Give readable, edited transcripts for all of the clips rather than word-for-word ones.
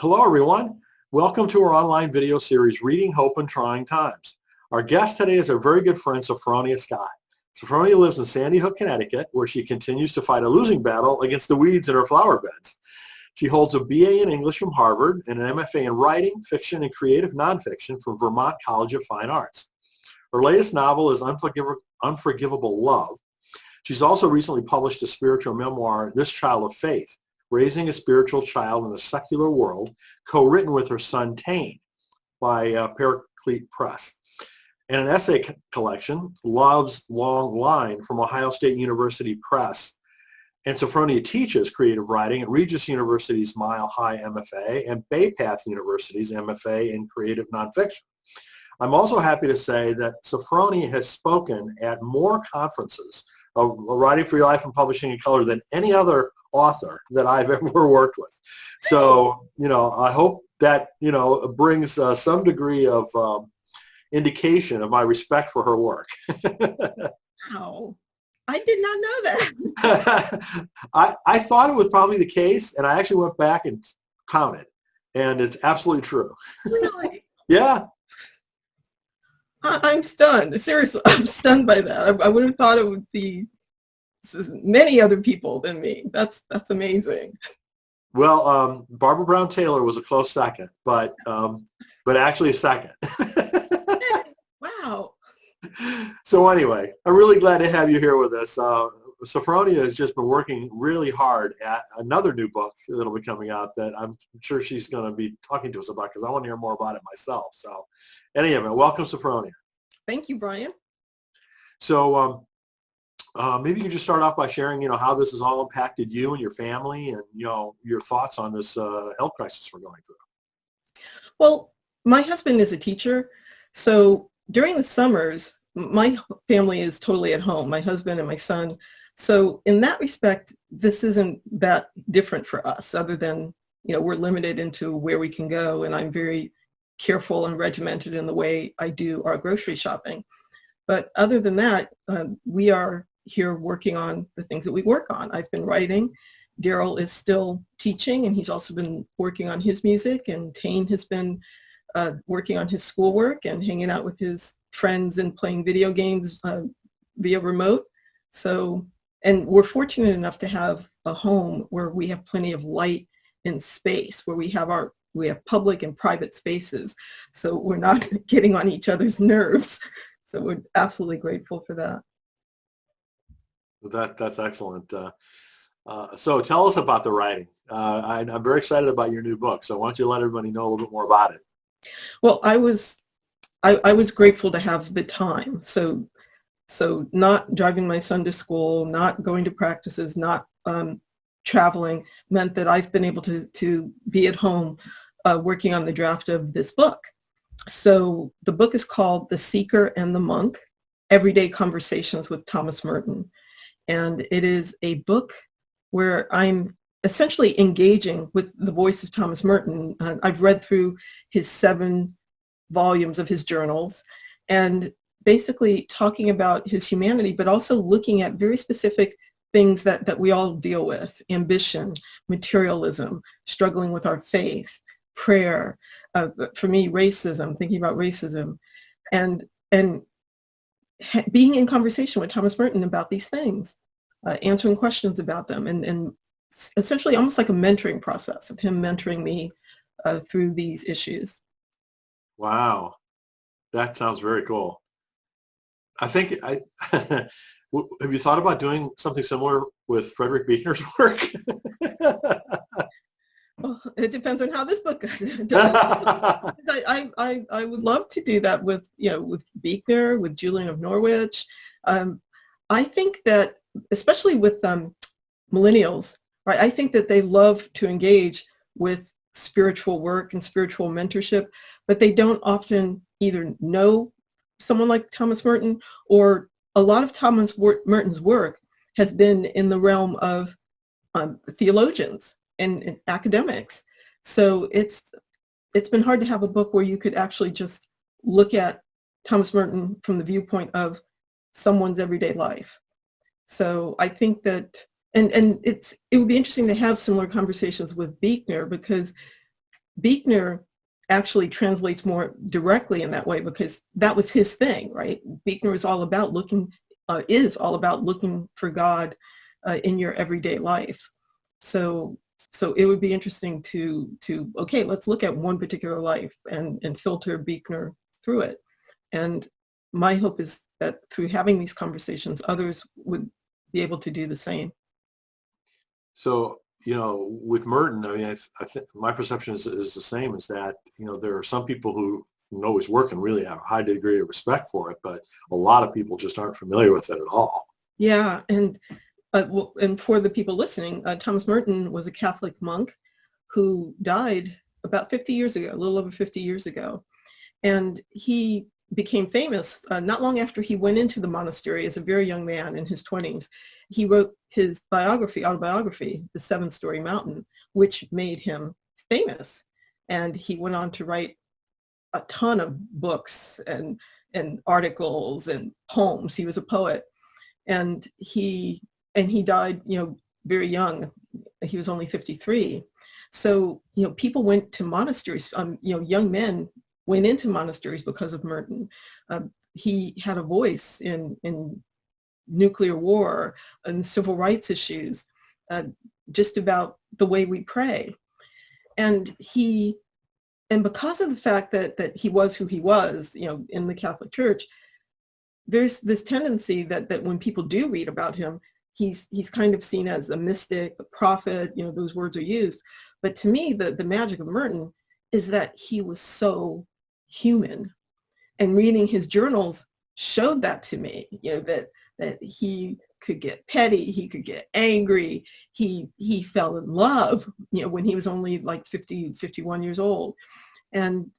Hello, everyone. Welcome to our online video series, Reading Hope in Trying Times. Our guest today is our very good friend, Sophfronia Scott. Sophfronia lives in Sandy Hook, Connecticut, where she continues to fight a losing battle against the weeds in her flower beds. She holds a BA in English from Harvard and an MFA in Writing, Fiction, and Creative Nonfiction from Vermont College of Fine Arts. Her latest novel is Unforgivable Love. She's also recently published a spiritual memoir, This Child of Faith, Raising a Spiritual Child in a Secular World, co-written with her son Tane by Paraclete Press. And an essay collection, Love's Long Line, from Ohio State University Press. And Sophfronia teaches creative writing at Regis University's Mile High MFA and Bay Path University's MFA in creative nonfiction. I'm also happy to say that Sophfronia has spoken at more conferences of writing for your life and publishing in color than any other author that I've ever worked with. So, I hope that, brings some degree of indication of my respect for her work. Wow. I did not know that. I thought it was probably the case, and I actually went back and counted, and it's absolutely true. Really? Yeah. I'm stunned. Seriously, I'm stunned by that. I would have thought it would be many other people than me. That's amazing. Well, Barbara Brown Taylor was a close second, but actually a second. Wow. So anyway, I'm really glad to have you here with us. Sophfronia has just been working really hard at another new book that'll be coming out that I'm sure she's going to be talking to us about because I want to hear more about it myself. So anyway, welcome, Sophfronia. Thank you, Brian. So maybe you could just start off by sharing, how this has all impacted you and your family and, your thoughts on this health crisis we're going through. Well, my husband is a teacher, so during the summers, my family is totally at home, my husband and my son. So in that respect, this isn't that different for us other than, we're limited into where we can go. And I'm very careful and regimented in the way I do our grocery shopping. But other than that, we are here working on the things that we work on. I've been writing. Daryl is still teaching, and he's also been working on his music. And Tane has been working on his schoolwork and hanging out with his friends and playing video games via remote. So, and we're fortunate enough to have a home where we have plenty of light and space, where we have public and private spaces. So we're not getting on each other's nerves. So we're absolutely grateful for that. That's excellent. So tell us about the writing. I'm very excited about your new book. So why don't you let everybody know a little bit more about it? Well, I was grateful to have the time. So not driving my son to school, not going to practices, not traveling meant that I've been able to be at home working on the draft of this book. So the book is called The Seeker and the Monk, Everyday Conversations with Thomas Merton. And it is a book where I'm essentially engaging with the voice of Thomas Merton. I've read through his 7 volumes of his journals and basically talking about his humanity, but also looking at very specific things that we all deal with: ambition, materialism, struggling with our faith, prayer, for me, racism, thinking about racism, and being in conversation with Thomas Merton about these things, answering questions about them, and essentially almost like a mentoring process of him mentoring me through these issues. Wow, that sounds very cool. I think have you thought about doing something similar with Frederick Buechner's work? Well, it depends on how this book goes. I would love to do that with Buechner, with Julian of Norwich. I think that especially with millennials, right? I think that they love to engage with spiritual work and spiritual mentorship, but they don't often either know someone like Thomas Merton, or a lot of Thomas Merton's work has been in the realm of theologians and academics. So it's been hard to have a book where you could actually just look at Thomas Merton from the viewpoint of someone's everyday life. So I think that, and it would be interesting to have similar conversations with Buechner, because Buechner actually translates more directly in that way because that was his thing, right? Buechner is all about looking for God in your everyday life. So it would be interesting to okay, let's look at one particular life and filter Buechner through it. And my hope is that through having these conversations, others would be able to do the same. So, with Merton, I mean, I think my perception is the same, is that, there are some people who know his work and really have a high degree of respect for it, but a lot of people just aren't familiar with it at all. Yeah, and for the people listening, Thomas Merton was a Catholic monk who died about 50 years ago, a little over 50 years ago. And he became famous not long after he went into the monastery as a very young man in his 20s. He wrote his autobiography, The Seven-Story Mountain, which made him famous. And he went on to write a ton of books and articles and poems. He was a poet. And he died, very young. He was only 53. So, people went to monasteries, young men went into monasteries because of Merton. He had a voice in nuclear war and civil rights issues, just about the way we pray. And because of the fact that he was who he was, in the Catholic Church, there's this tendency that when people do read about him, he's kind of seen as a mystic, a prophet, those words are used. But to me, the magic of Merton is that he was so human. And reading his journals showed that to me, that he could get petty, he could get angry, he fell in love, when he was only like 50, 51 years old. And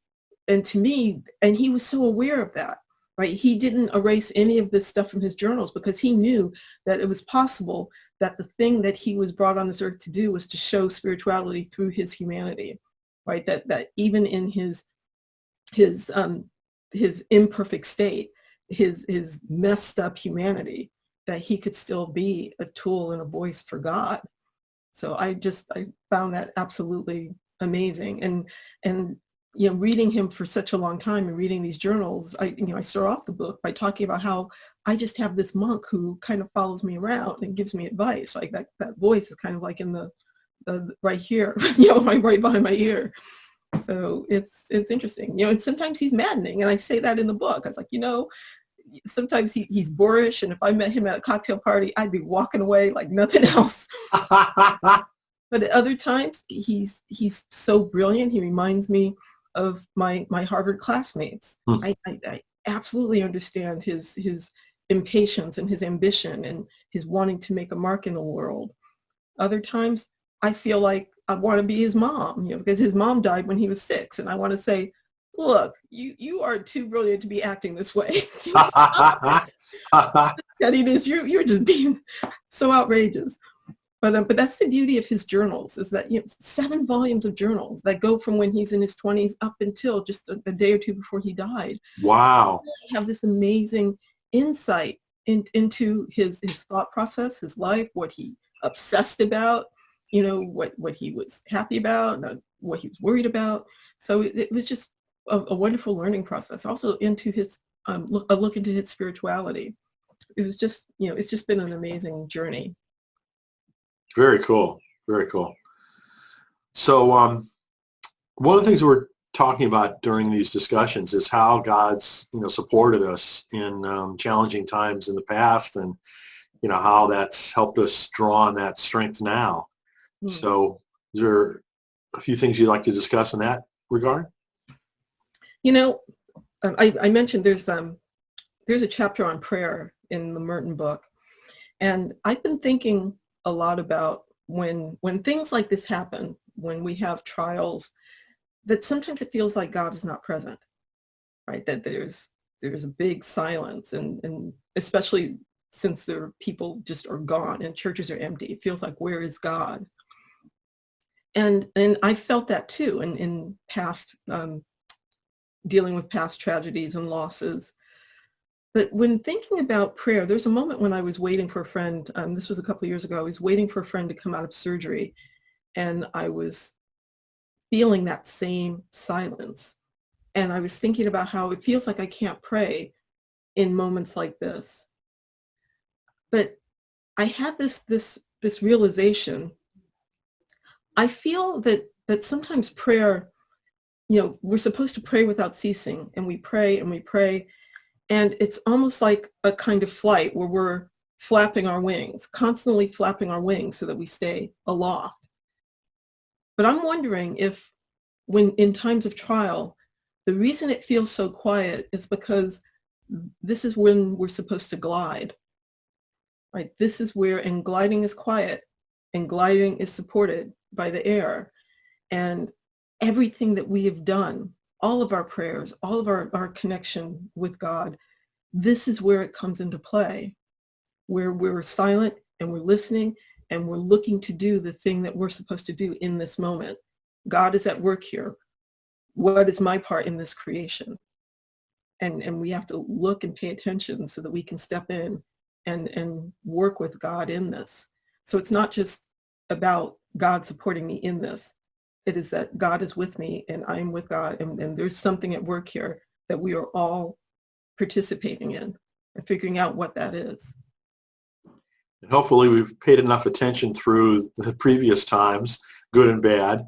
to me, and he was so aware of that, right? He didn't erase any of this stuff from his journals because he knew that it was possible that the thing that he was brought on this earth to do was to show spirituality through his humanity, right? That even in his imperfect state, his messed up humanity, that he could still be a tool and a voice for God. So I found that absolutely amazing. And reading him for such a long time and reading these journals, I start off the book by talking about how I just have this monk who kind of follows me around and gives me advice. Like that voice is kind of like in the right here, right behind my ear. So it's interesting, and sometimes he's maddening, and I say that in the book. I was like, sometimes he's boorish, and if I met him at a cocktail party, I'd be walking away like nothing else. But at other times, he's so brilliant. He reminds me of my Harvard classmates. I absolutely understand his impatience and his ambition and his wanting to make a mark in the world. Other times, I feel like I want to be his mom, because his mom died when he was 6, and I want to say, look, you are too brilliant to be acting this way. You're just being so outrageous. But that's the beauty of his journals, is that 7 volumes of journals that go from when he's in his 20s up until just a day or two before he died. Wow. You have this amazing insight into his thought process, his life, what he obsessed about, what he was happy about, what he was worried about. So it was just a wonderful learning process. Also into his a look into his spirituality. It was just, it's just been an amazing journey. Very cool. Very cool. So one of the things we're talking about during these discussions is how God's, supported us in challenging times in the past, and, how that's helped us draw on that strength now. So is there a few things you'd like to discuss in that regard? I mentioned there's a chapter on prayer in the Merton book. And I've been thinking a lot about when things like this happen, when we have trials, that sometimes it feels like God is not present, right? That there's a big silence, and especially since people just are gone and churches are empty, it feels like, where is God? And I felt that too in past, dealing with past tragedies and losses. But when thinking about prayer, there's a moment when I was waiting for a friend, this was a couple of years ago, I was waiting for a friend to come out of surgery, and I was feeling that same silence. And I was thinking about how it feels like I can't pray in moments like this. But I had this realization. I feel that sometimes prayer, we're supposed to pray without ceasing, and we pray and we pray, and it's almost like a kind of flight where we're flapping our wings, constantly flapping our wings so that we stay aloft. But I'm wondering if when in times of trial, the reason it feels so quiet is because this is when we're supposed to glide, right? This is where, and gliding is quiet, and gliding is supported by the air. And everything that we have done, all of our prayers, all of our connection with God, this is where it comes into play, where we're silent and we're listening and we're looking to do the thing that we're supposed to do in this moment. God is at work here. What is my part in this creation? And we have to look and pay attention so that we can step in and work with God in this. So it's not just about God supporting me in this. It is that God is with me and I'm with God, and there's something at work here that we are all participating in and figuring out what that is. And hopefully we've paid enough attention through the previous times, good and bad,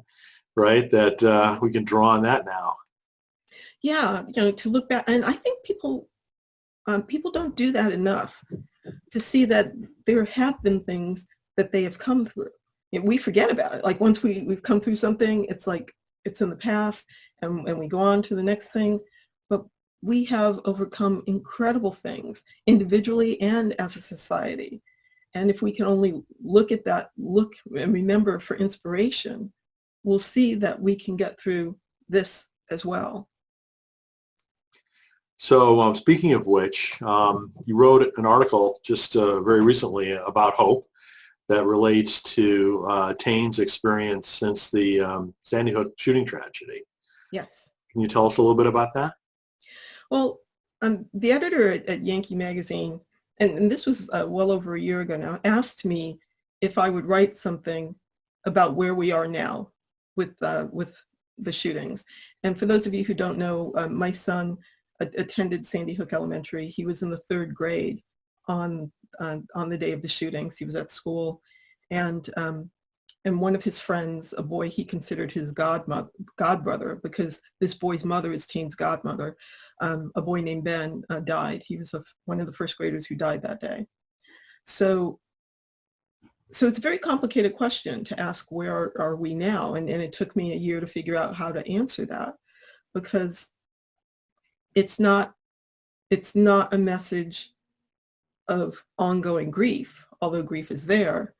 right, that we can draw on that now. Yeah, to look back. And I think people don't do that enough, to see that there have been things that they have come through. We forget about it. Like once we've come through something, it's like it's in the past, and we go on to the next thing. But we have overcome incredible things individually and as a society. And if we can only look at that, look and remember for inspiration, we'll see that we can get through this as well. So speaking of which, you wrote an article just very recently about hope that relates to Tane's experience since the Sandy Hook shooting tragedy. Yes. Can you tell us a little bit about that? Well, the editor at Yankee Magazine, and this was well over a year ago now, asked me if I would write something about where we are now with the shootings. And for those of you who don't know, my son attended Sandy Hook Elementary. He was in the 3rd grade on the day of the shootings. He was at school, and one of his friends, a boy he considered his godbrother, because this boy's mother is Tane's godmother, a boy named Ben died. He was one of the 1st graders who died that day. So it's a very complicated question to ask, where are we now? And it took me a year to figure out how to answer that, because it's not a message of ongoing grief, although grief is there.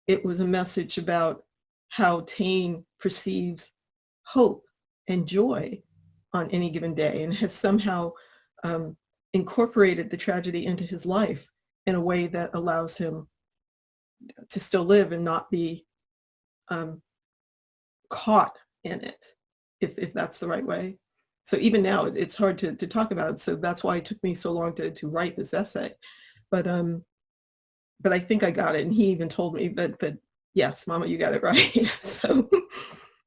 It was a message about how Tane perceives hope and joy on any given day, and has somehow incorporated the tragedy into his life in a way that allows him to still live and not be caught in it, if that's the right way. So even now, it's hard to talk about. So that's why it took me so long to write this essay. But I think I got it, and he even told me that yes, Mama, you got it right. So,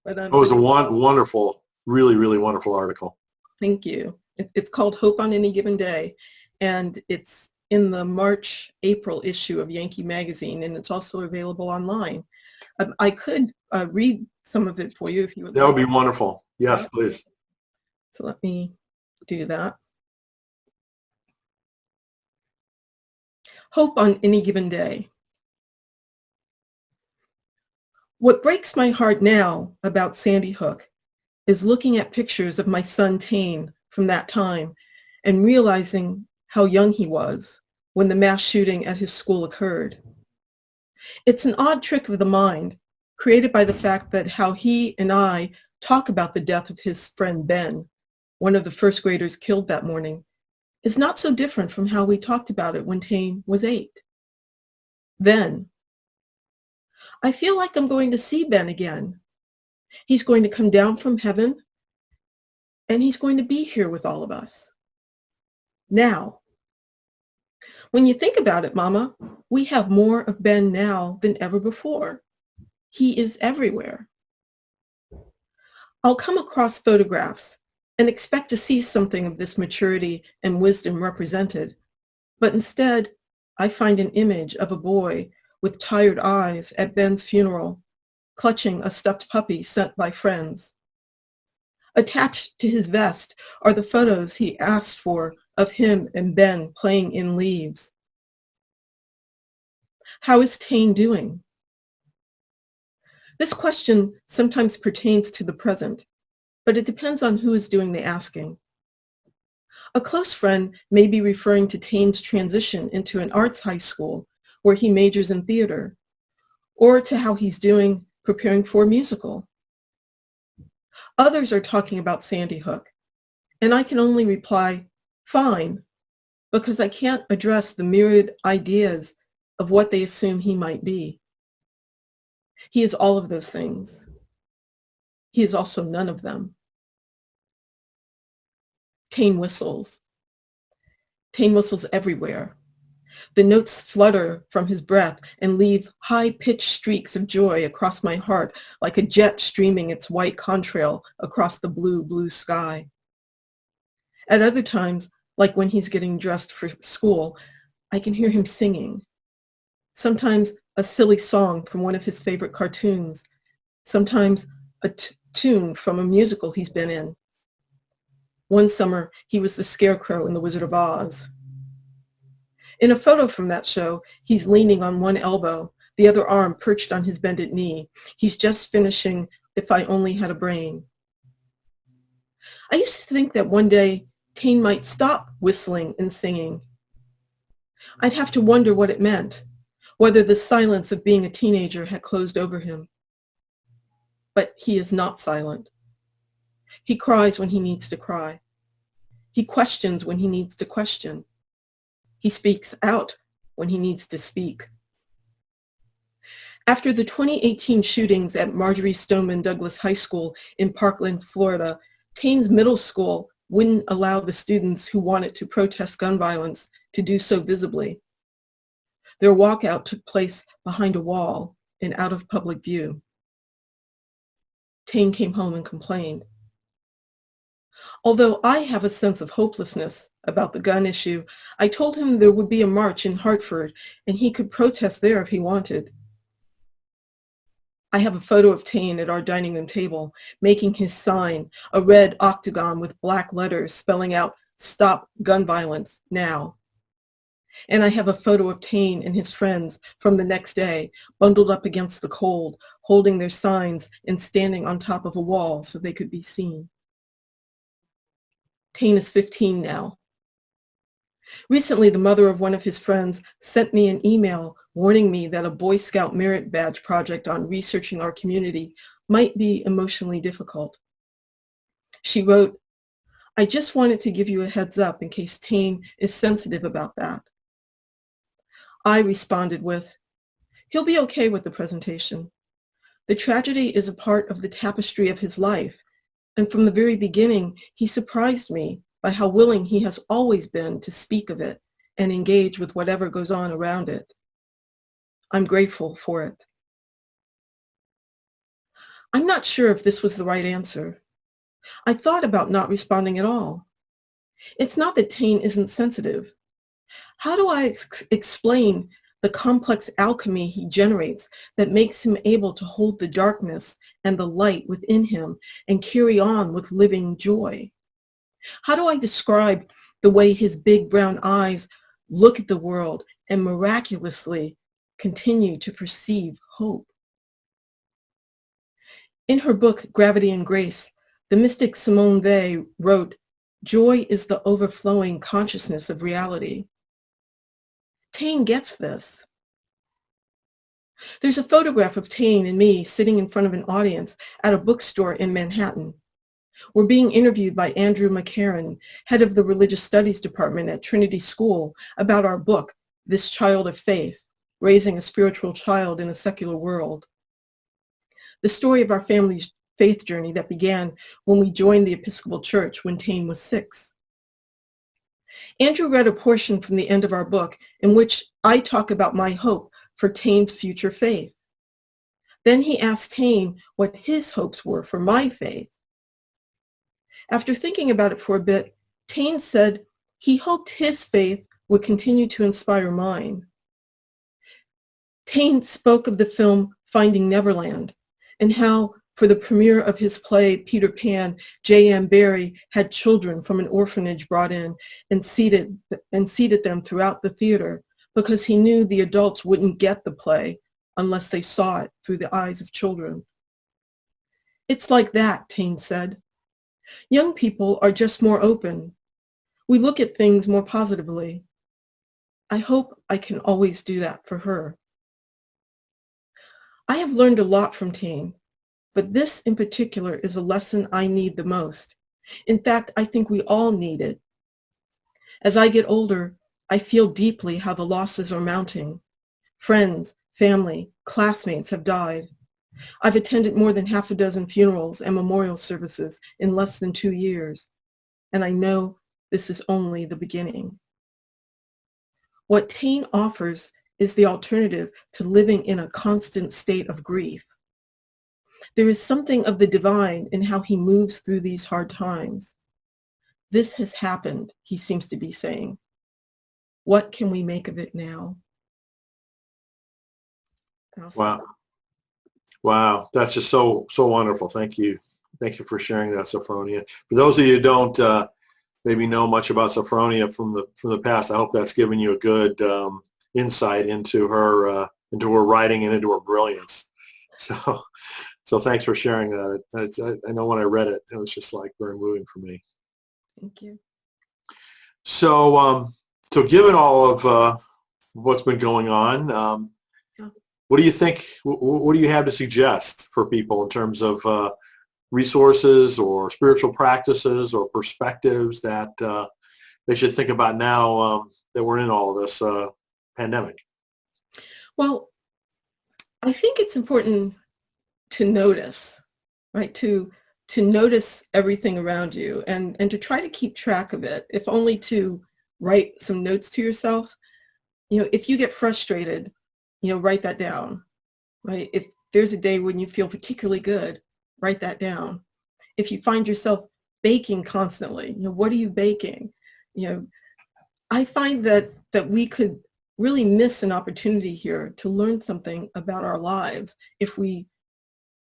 but it was a wonderful, really, really wonderful article. Thank you. It's called Hope on Any Given Day, and it's in the March-April issue of Yankee Magazine, and it's also available online. I could read some of it for you if you would. That would be wonderful. Yes, please. So let me do that. Hope on Any Given Day. What breaks my heart now about Sandy Hook is looking at pictures of my son Tane from that time and realizing how young he was when the mass shooting at his school occurred. It's an odd trick of the mind created by the fact that how he and I talk about the death of his friend Ben, one of the 1st graders killed that morning, is not so different from how we talked about it when Tane was 8. Then, I feel like I'm going to see Ben again. He's going to come down from heaven, and he's going to be here with all of us. Now, when you think about it, Mama, we have more of Ben now than ever before. He is everywhere. I'll come across photographs and expect to see something of this maturity and wisdom represented, but instead I find an image of a boy with tired eyes at Ben's funeral, clutching a stuffed puppy sent by friends. Attached to his vest are the photos he asked for of him and Ben playing in leaves. How is Tane doing? This question sometimes pertains to the present, but it depends on who is doing the asking. A close friend may be referring to Tane's transition into an arts high school where he majors in theater, or to how he's doing preparing for a musical. Others are talking about Sandy Hook, and I can only reply, fine, because I can't address the myriad ideas of what they assume he might be. He is all of those things. He is also none of them. Tane whistles. Tane whistles everywhere. The notes flutter from his breath and leave high-pitched streaks of joy across my heart like a jet streaming its white contrail across the blue, blue sky. At other times, like when he's getting dressed for school, I can hear him singing. Sometimes a silly song from one of his favorite cartoons. Sometimes a tune from a musical he's been in. One summer, he was the Scarecrow in The Wizard of Oz. In a photo from that show, he's leaning on one elbow, the other arm perched on his bended knee. He's just finishing If I Only Had a Brain. I used to think that one day Tane might stop whistling and singing. I'd have to wonder what it meant, whether the silence of being a teenager had closed over him. But he is not silent. He cries when he needs to cry. He questions when he needs to question. He speaks out when he needs to speak. After the 2018 shootings at Marjorie Stoneman Douglas High School in Parkland, Florida, Tane's middle school wouldn't allow the students who wanted to protest gun violence to do so visibly. Their walkout took place behind a wall and out of public view. Tane came home and complained. Although I have a sense of hopelessness about the gun issue, I told him there would be a march in Hartford and he could protest there if he wanted. I have a photo of Tane at our dining room table making his sign, a red octagon with black letters spelling out "Stop Gun Violence Now." And I have a photo of Tane and his friends from the next day, bundled up against the cold, holding their signs and standing on top of a wall so they could be seen. Tane is 15 now. Recently, the mother of one of his friends sent me an email warning me that a Boy Scout merit badge project on researching our community might be emotionally difficult. She wrote, "I just wanted to give you a heads up in case Tane is sensitive about that." I responded with, "He'll be okay with the presentation. The tragedy is a part of the tapestry of his life, and from the very beginning, he surprised me by how willing he has always been to speak of it and engage with whatever goes on around it. I'm grateful for it." I'm not sure if this was the right answer. I thought about not responding at all. It's not that Tane isn't sensitive. How do I explain the complex alchemy he generates that makes him able to hold the darkness and the light within him and carry on with living joy? How do I describe the way his big brown eyes look at the world and miraculously continue to perceive hope? In her book, Gravity and Grace, the mystic Simone Weil wrote, "Joy is the overflowing consciousness of reality." Tane gets this. There's a photograph of Tane and me sitting in front of an audience at a bookstore in Manhattan. We're being interviewed by Andrew McCarran, head of the Religious Studies Department at Trinity School, about our book, This Child of Faith, Raising a Spiritual Child in a Secular World. The story of our family's faith journey that began when we joined the Episcopal Church when Tane was 6. Andrew read a portion from the end of our book in which I talk about my hope for Tane's future faith. Then he asked Tane what his hopes were for my faith, After thinking about it for a bit, Taine said he hoped his faith would continue to inspire mine. Taine spoke of the film Finding Neverland and how for the premiere of his play Peter Pan, J.M. Barrie had children from an orphanage brought in and seated them throughout the theater because he knew the adults wouldn't get the play unless they saw it through the eyes of children. It's like that, Taine said. Young people are just more open. We look at things more positively. I hope I can always do that for her. I have learned a lot from Taine, but this in particular is a lesson I need the most. In fact, I think we all need it. As I get older, I feel deeply how the losses are mounting. Friends, family, classmates have died. I've attended more than half a dozen funerals and memorial services in less than 2 years, and I know this is only the beginning. What Taine offers is the alternative to living in a constant state of grief. There is something of the divine in how he moves through these hard times. This has happened, he seems to be saying. What can we make of it now? Wow. Wow. That's just so wonderful. Thank you. Thank you for sharing that, Sophfronia. For those of you who don't maybe know much about Sophfronia from the past, I hope that's given you a good insight into her writing and into her brilliance. So thanks for sharing that. I know when I read it, it was just like very moving for me. Thank you. So given all of what's been going on, what do you think? What do you have to suggest for people in terms of resources or spiritual practices or perspectives that they should think about now that we're in all of this pandemic? Well, I think it's important to notice, right? To notice everything around you and to try to keep track of it, if only to write some notes to yourself. If you get frustrated, write that down, right? If there's a day when you feel particularly good, write that down. If you find yourself baking constantly, what are you baking? I find that we could really miss an opportunity here to learn something about our lives if we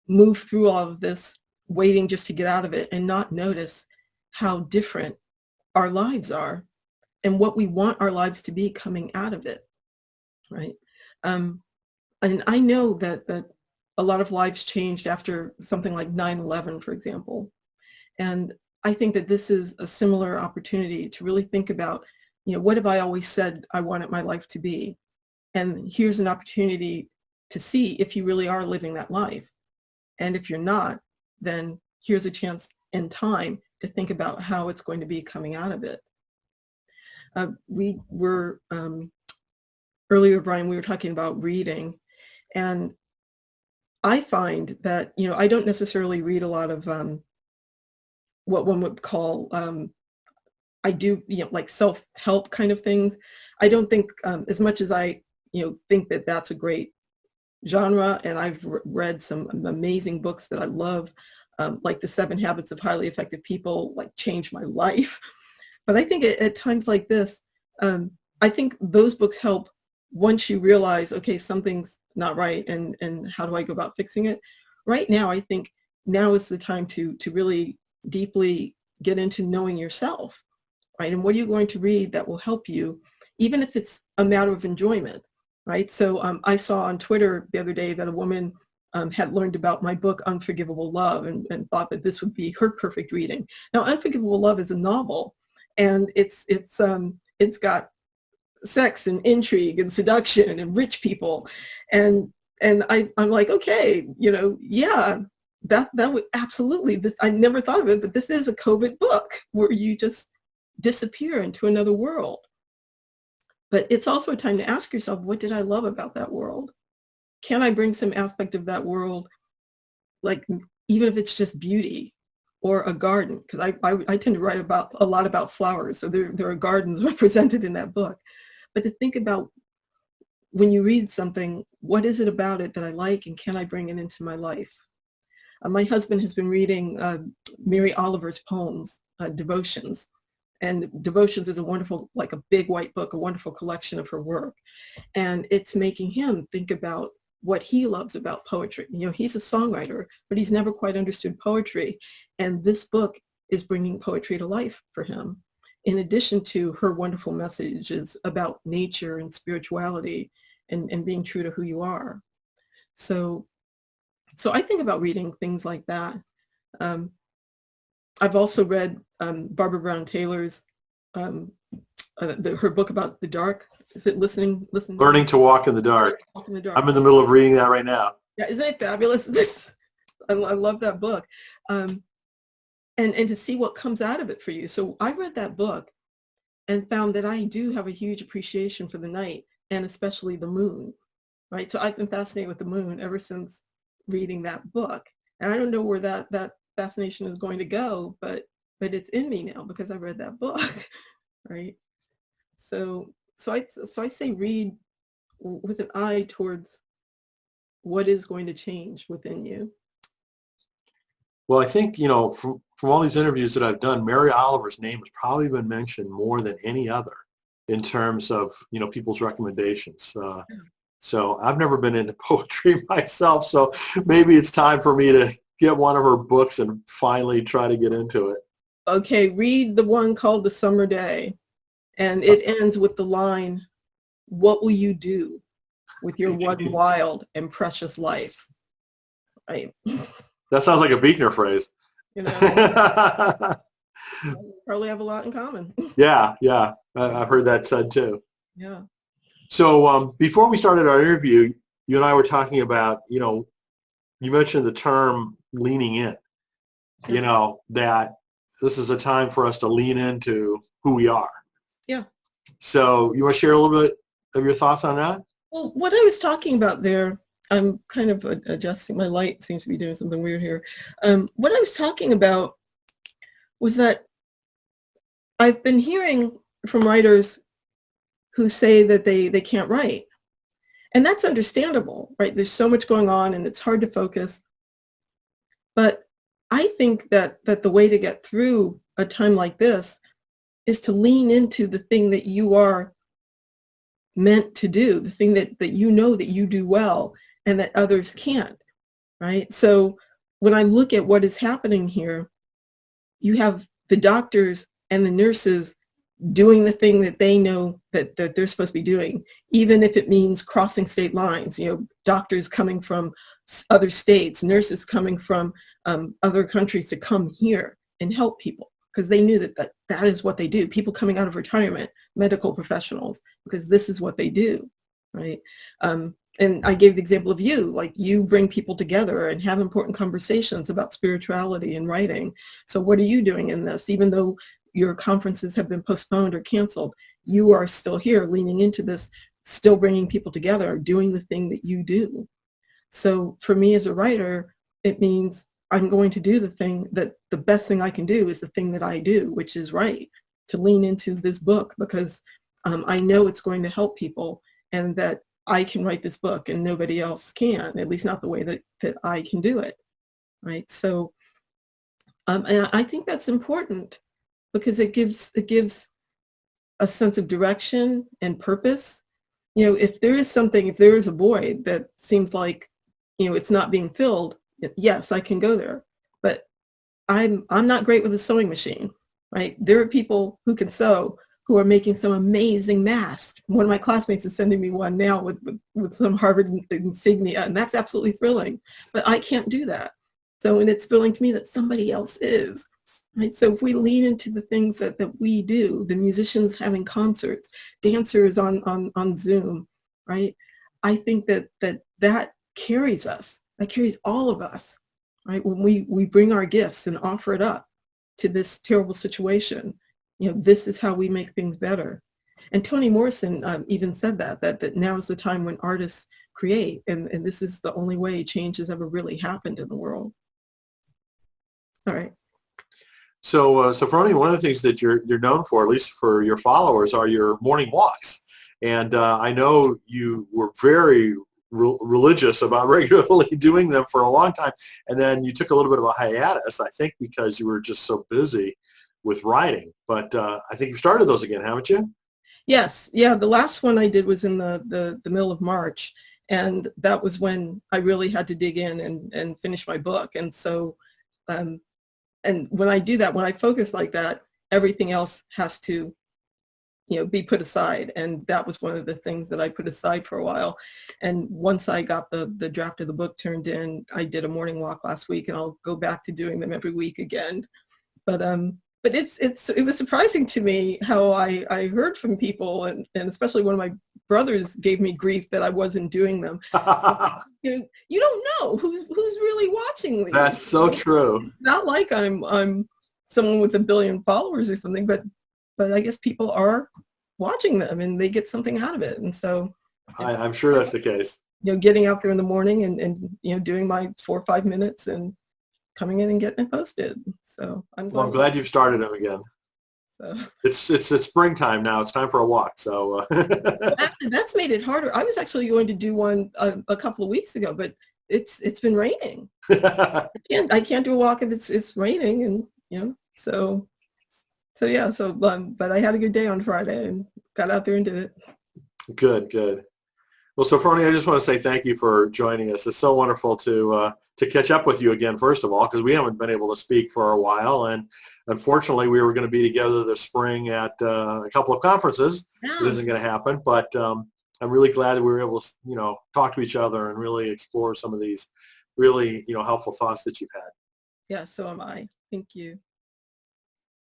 move through all of this waiting just to get out of it and not notice how different our lives are and what we want our lives to be coming out of it, right? And I know that a lot of lives changed after something like 9/11, for example. And I think that this is a similar opportunity to really think about, what have I always said I wanted my life to be? And here's an opportunity to see if you really are living that life. And if you're not, then here's a chance in time to think about how it's going to be coming out of it. We were, earlier, Brian, we were talking about reading, and I find that, I don't necessarily read a lot of what one would call, I do, like self-help kind of things. I don't think as much as I, think that that's a great genre, and I've read some amazing books that I love, like The 7 Habits of Highly Effective People, like changed my life. But I think at times like this, I think those books help once you realize, okay, something's not right, and how do I go about fixing it? Right now, I think now is the time to really deeply get into knowing yourself, right? And what are you going to read that will help you, even if it's a matter of enjoyment, right? So I saw on Twitter the other day that a woman had learned about my book, Unforgivable Love, and thought that this would be her perfect reading. Now, Unforgivable Love is a novel, and it's got sex and intrigue and seduction and rich people, and I'm like, okay, yeah, that would absolutely, this, I never thought of it, but this is a COVID book where you just disappear into another world. But it's also a time to ask yourself, what did I love about that world? Can I bring some aspect of that world, like even if it's just beauty or a garden? Because I tend to write a lot about flowers, so there are gardens represented in that book. But to think about, when you read something, what is it about it that I like, and can I bring it into my life? My husband has been reading Mary Oliver's poems, Devotions. And Devotions is a wonderful, like a big white book, a wonderful collection of her work. And it's making him think about what he loves about poetry. You know, he's a songwriter, but he's never quite understood poetry. And this book is bringing poetry to life for him, in addition to her wonderful messages about nature and spirituality and being true to who you are. So I think about reading things like that. I've also read Barbara Brown Taylor's, her book about the dark. Is it Learning to Walk in the Dark. Walk in the Dark. I'm in the middle of reading that right now. Yeah, isn't it fabulous? I love that book. And to see what comes out of it for you. So I read that book and found that I do have a huge appreciation for the night, and especially the moon, right? So I've been fascinated with the moon ever since reading that book. And I don't know where that fascination is going to go, but it's in me now because I read that book, right? So I say read with an eye towards what is going to change within you. Well, I think, you know, from all these interviews that I've done, Mary Oliver's name has probably been mentioned more than any other in terms of, you know, people's recommendations. So I've never been into poetry myself, so maybe it's time for me to get one of her books and finally try to get into it. Okay, read the one called The Summer Day, and it ends with the line, "What will you do with your one wild and precious life?" Right. That sounds like a Buechner phrase. You know, probably have a lot in common. Yeah, I've heard that said too. Yeah. So before we started our interview, you and I were talking about, you know, you mentioned the term leaning in, you know, that this is a time for us to lean into who we are. Yeah. So you want to share a little bit of your thoughts on that? Well, what I was talking about there, I'm kind of adjusting. My light seems to be doing something weird here. What I was talking about was that I've been hearing from writers who say that they can't write. And that's understandable, right? There's so much going on and it's hard to focus. But I think that the way to get through a time like this is to lean into the thing that you are meant to do, the thing that you know that you do well and that others can't, right? So when I look at what is happening here, you have the doctors and the nurses doing the thing that they know that they're supposed to be doing, even if it means crossing state lines. You know, doctors coming from other states, nurses coming from other countries to come here and help people because they knew that is what they do. People coming out of retirement, medical professionals, because this is what they do, right? And I gave the example of you, like you bring people together and have important conversations about spirituality and writing. So what are you doing in this? Even though your conferences have been postponed or canceled, you are still here leaning into this, still bringing people together, doing the thing that you do. So for me as a writer, it means I'm going to do the thing that the best thing I can do is the thing that I do, which is write, to lean into this book because I know it's going to help people and that I can write this book and nobody else can, at least not the way that I can do it, right? So and I think that's important because it gives a sense of direction and purpose. You know, if there is a void that seems like, you know, it's not being filled, yes, I can go there. But I'm not great with a sewing machine, right? There are people who can sew who are making some amazing masks. One of my classmates is sending me one now with some Harvard insignia, and that's absolutely thrilling. But I can't do that. So, and it's thrilling to me that somebody else is. Right? So if we lean into the things that we do, the musicians having concerts, dancers on Zoom, right? I think that carries us. That carries all of us, right? When we bring our gifts and offer it up to this terrible situation, you know, this is how we make things better. And Toni Morrison even said that now is the time when artists create, and this is the only way change has ever really happened in the world. All right. So, Sophfronia, one of the things that you're known for, at least for your followers, are your morning walks. And I know you were very religious about regularly doing them for a long time. And then you took a little bit of a hiatus, I think, because you were just so busy with writing. But I think you've started those again, haven't you? Yes. Yeah. The last one I did was in the middle of March. And that was when I really had to dig in and finish my book. And so, and when I do that, when I focus like that, everything else has to, be put aside. And that was one of the things that I put aside for a while. And once I got the draft of the book turned in, I did a morning walk last week, and I'll go back to doing them every week again. But it was surprising to me how I heard from people, and especially one of my brothers gave me grief that I wasn't doing them. You don't know who's really watching these. That's so true. Not like I'm someone with 1 billion followers or something, but I guess people are watching them and they get something out of it. And so I'm sure that's the case. Getting out there in the morning and doing my 4 or 5 minutes and coming in and getting it posted. So I'm glad you've started them again. So it's springtime now. It's time for a walk. So actually, that's made it harder. I was actually going to do one a couple of weeks ago, but it's been raining. I can't do a walk if it's raining, and but I had a good day on Friday and got out there and did it. Good. Well, Sophfronia, I just want to say thank you for joining us. It's so wonderful to catch up with you again, first of all, because we haven't been able to speak for a while. And unfortunately, we were going to be together this spring at a couple of conferences. Yeah. It isn't going to happen, but I'm really glad that we were able to, talk to each other and really explore some of these really, helpful thoughts that you've had. Yeah, so am I. Thank you.